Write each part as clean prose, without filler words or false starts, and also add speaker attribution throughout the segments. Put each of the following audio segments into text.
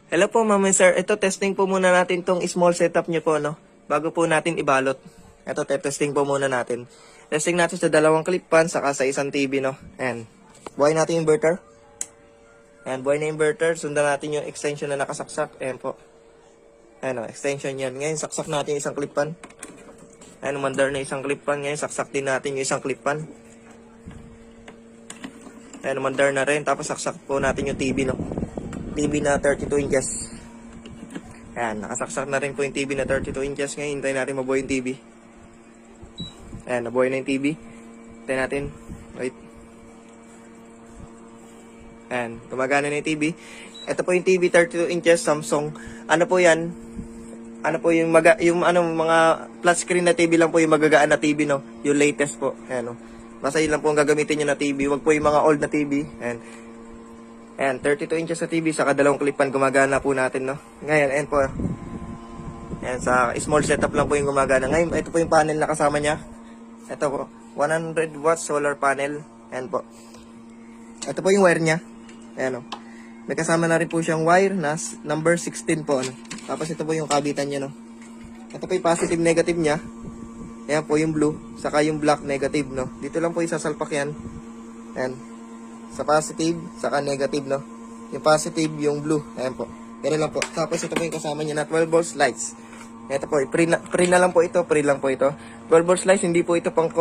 Speaker 1: Hello po, ma'am and sir. Ito, testing po muna natin tong small setup nyo po, no? Bago po natin ibalot. Ito, testing po muna natin. Testing natin sa dalawang clip fan, saka sa isang TV, no? Ayan. Buhay natin yung inverter. Ayan, buhay na inverter. Sundan natin yung extension na nakasaksak. Ayan po. Ayan, no? Extension yan. Ngayon, saksak natin yung isang clip fan. Ayan, umandar na isang clip fan. Ngayon, saksak din natin yung isang clip fan. Ayan, umandar na rin. Tapos, saksak po natin yung TV, no? TV na 32 inches. Ayan, nakasaksak na rin po yung TV na 32 inches. Ngayon, hintayin natin mabuhay yung TV. Ayan, nabuhay na yung TV. Hintayin natin. Wait. Ayan, gumagana na yung TV. Ito po yung TV 32 inches Samsung. Ano po yan? Ano po yung mga flat screen na TV lang po yung magagaan na TV, no? Yung latest po. Ayan, no? Basta yun lang po ang gagamitin nyo na TV. Wag po yung mga old na TV. Ayan. Ayan, 32 inches sa TV, saka dalawang clipan, gumagana po natin, no? Ngayon, ayan po. Ayan, sa small setup lang po yung gumagana. Ngayon, ito po yung panel na kasama niya. Ito po, 100 watts solar panel. Ayan po. Ito po yung wire niya. Ayan, no? May kasama na rin po siyang wire na number 16 po, ano? Tapos ito po yung kabitan niya, no? Ito po yung positive negative niya. Ayan po yung blue, saka yung black negative, no? Dito lang po isasalpak yan. Ayan. Sa positive, saka negative, no? Yung positive, yung blue. Ayan po. Ganun lang po. Tapos ito po yung kasama niya na 12 volts lights. Ito po, pre na lang po ito. Pre lang po ito. 12 volts lights, hindi po ito pang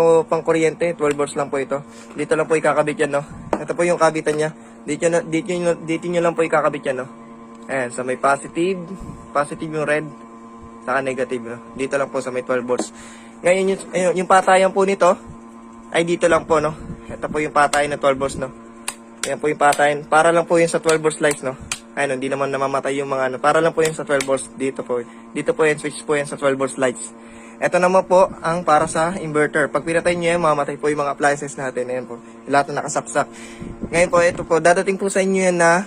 Speaker 1: kuryente. 12 volts lang po ito. Dito lang po ikakabit yan, no? Ito po yung kabitan niya. Dito nyo lang po ikakabit yan, no? Ayan, sa may positive. Positive yung red. Saka negative, no? Dito lang po sa may 12 volts. Ngayon, yung patayan po nito, ay dito lang po, no? Ito po yung patayan na 12 volts, no? Ayan po yung patayin. Para lang po yun sa 12 volts lights, no? Ayun, hindi naman namamatay yung mga ano. Para lang po yun sa 12 volts. Dito po. Dito po yung switch po yan sa 12 volts lights. Ito naman po ang para sa inverter. Pag pinatay nyo yan, mamamatay po yung mga appliances natin. Ayan po. Lahat na nakasaksak. Ngayon po, ito po. Dadating po sa inyo yan na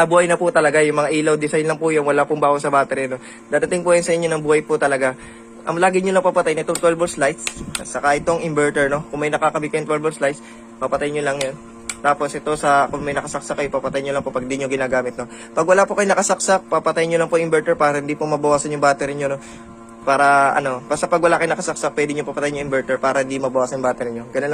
Speaker 1: buhay na po talaga. Yung mga ilaw design lang po yan. Wala pong bawas sa battery, no? Dadating po yan sa inyo ng buhay po talaga. Ang lagi nyo lang papatay na itong 12 volts lights. Saka itong inverter, no? Kung may nakakabit kayong 12 volts lights, papatay nyo lang yan. Tapos ito kung may nakasaksak kayo, papatay nyo lang po pag di nyo ginagamit, no? Pag wala po kayo nakasaksak, papatay nyo lang po inverter para hindi po mabawasan yung battery nyo, no? Para basta pag wala kayo nakasaksak, pwede nyo papatay yung inverter para hindi mabawasan yung battery nyo. Ganun lang.